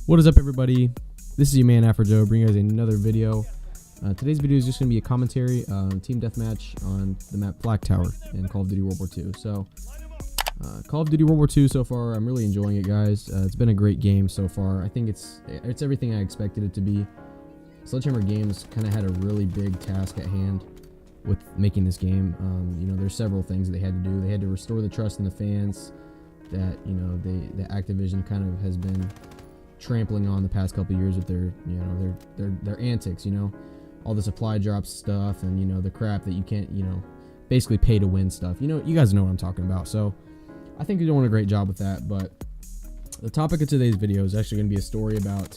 What is up, everybody? This is your man Afro Joe, bringing you guys another video. Today's video is just going to be a commentary team deathmatch on the map Flak Tower in Call of Duty World War II. So, Call of Duty World War II so far, I'm really enjoying it, guys. It's been a great game so far. I think it's everything I expected it to be. Sledgehammer Games kind of had a really big task at hand with making this game. You know, there's several things that they had to do. They had to restore the trust in the fans that, you know, that Activision kind of has been trampling on the past couple of years with their, you know, their antics, you know, all the supply drops stuff and, you know, the crap that you can't, you know, basically pay to win stuff. You know, you guys know what I'm talking about. So I think you're doing a great job with that. But the topic of today's video is actually going to be a story about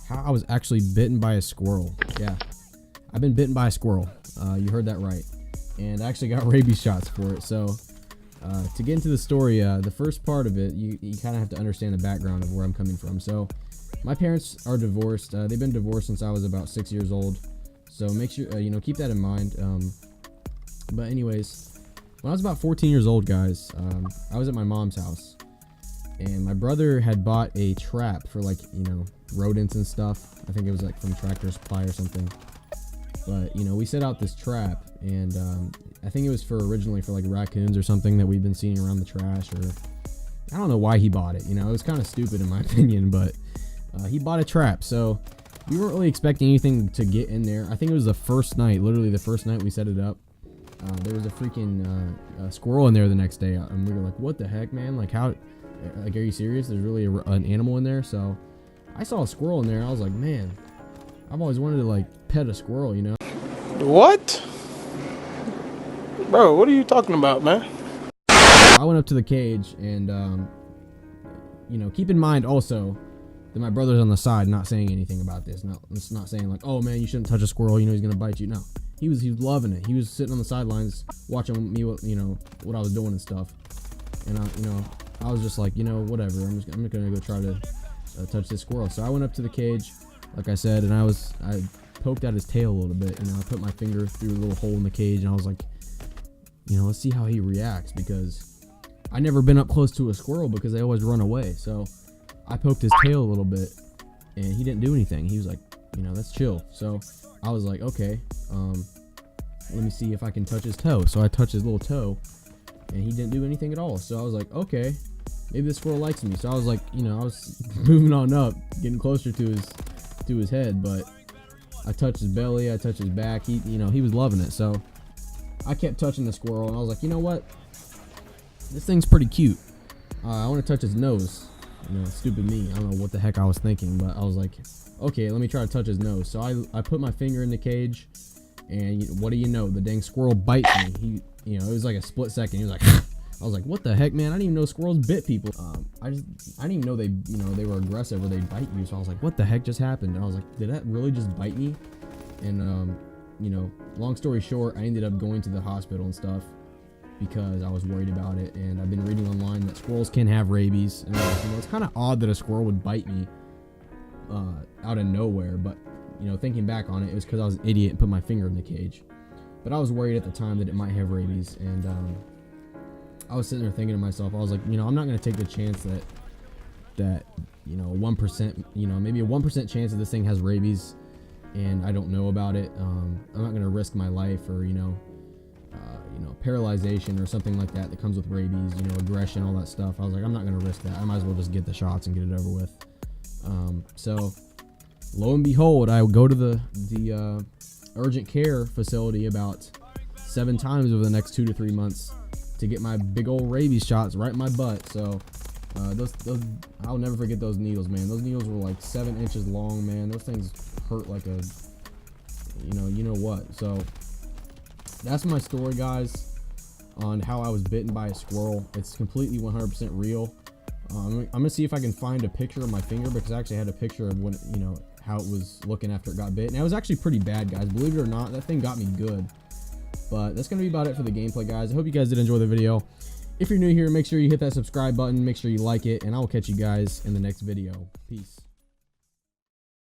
how I was actually bitten by a squirrel. Yeah, I've been bitten by a squirrel. You heard that right. And I actually got rabies shots for it. So to get into the story, the first part of it, you kind of have to understand the background of where I'm coming from. So my parents are divorced. They've been divorced since I was about 6 years old. So make sure, you know, keep that in mind. But anyways, when I was about 14 years old, guys, I was at my mom's house. And my brother had bought a trap for, like, you know, rodents and stuff. I think it was like from Tractor Supply or something. But, you know, we set out this trap, and I think it was originally for like raccoons or something that we've been seeing around the trash, or I don't know why he bought it. You know, it was kind of stupid in my opinion, but he bought a trap. So we weren't really expecting anything to get in there. I think it was the first night, literally the first night we set it up. There was a freaking squirrel in there the next day, and we were like, what the heck, man? Like, how, like, are you serious? There's really an animal in there? So I saw a squirrel in there. I was like, man, I've always wanted to, like, pet a squirrel, you know? What? Bro, what are you talking about, man? I went up to the cage, and, you know, keep in mind also that my brother's on the side not saying anything about this. It's not saying, like, oh, man, you shouldn't touch a squirrel, you know, he's going to bite you. No. He was loving it. He was sitting on the sidelines watching me, you know, what I was doing and stuff. And, you know, I was just like, you know, whatever. I'm just going to go try to touch this squirrel. So I went up to the cage, like I said, and I poked at his tail a little bit. You know, I put my finger through a little hole in the cage, and I was like, you know, let's see how he reacts, because I never been up close to a squirrel because they always run away. So I poked his tail a little bit, and he didn't do anything. He was like, you know, that's chill. So I was like, okay, let me see if I can touch his toe. So I touched his little toe, and he didn't do anything at all. So I was like, okay, maybe this squirrel likes me. So I was like, you know, I was moving on up, getting closer to his head, but I touched his belly, I touched his back. He, you know, he was loving it. So I kept touching the squirrel, and I was like, you know what? This thing's pretty cute. I want to touch his nose. You know, stupid me. I don't know what the heck I was thinking, but I was like, okay, let me try to touch his nose. So I put my finger in the cage, and what do you know? The dang squirrel bites me. He, you know, it was like a split second. He was like, I was like, what the heck, man? I didn't even know squirrels bit people. I didn't even know they, you know, they were aggressive or they'd bite you. So I was like, what the heck just happened? And I was like, did that really just bite me? And you know, long story short, I ended up going to the hospital and stuff because I was worried about it. And I've been reading online that squirrels can have rabies. And I was like, you know, it's kind of odd that a squirrel would bite me out of nowhere. But, you know, thinking back on it, it was because I was an idiot and put my finger in the cage. But I was worried at the time that it might have rabies. And I was sitting there thinking to myself, I was like, you know, I'm not going to take the chance that, you know, 1%, you know, maybe a 1% chance that this thing has rabies and I don't know about it. I'm not going to risk my life, or, you know, paralyzation or something like that comes with rabies, you know, aggression, all that stuff. I was like, I'm not going to risk that. I might as well just get the shots and get it over with. So lo and behold, I go to the urgent care facility about 7 times over the next 2 to 3 months to get my big old rabies shots right in my butt. So those I'll never forget those needles, man. Those needles were like 7 inches long, man. Those things hurt like a, you know what. So that's my story, guys, on how I was bitten by a squirrel. It's completely 100% real. I'm gonna see if I can find a picture of my finger, because I actually had a picture of when, you know, how it was looking after it got bit. And it was actually pretty bad, guys. Believe it or not, that thing got me good. But that's going to be about it for the gameplay, guys. I hope you guys did enjoy the video. If you're new here, make sure you hit that subscribe button. Make sure you like it. And I will catch you guys in the next video. Peace.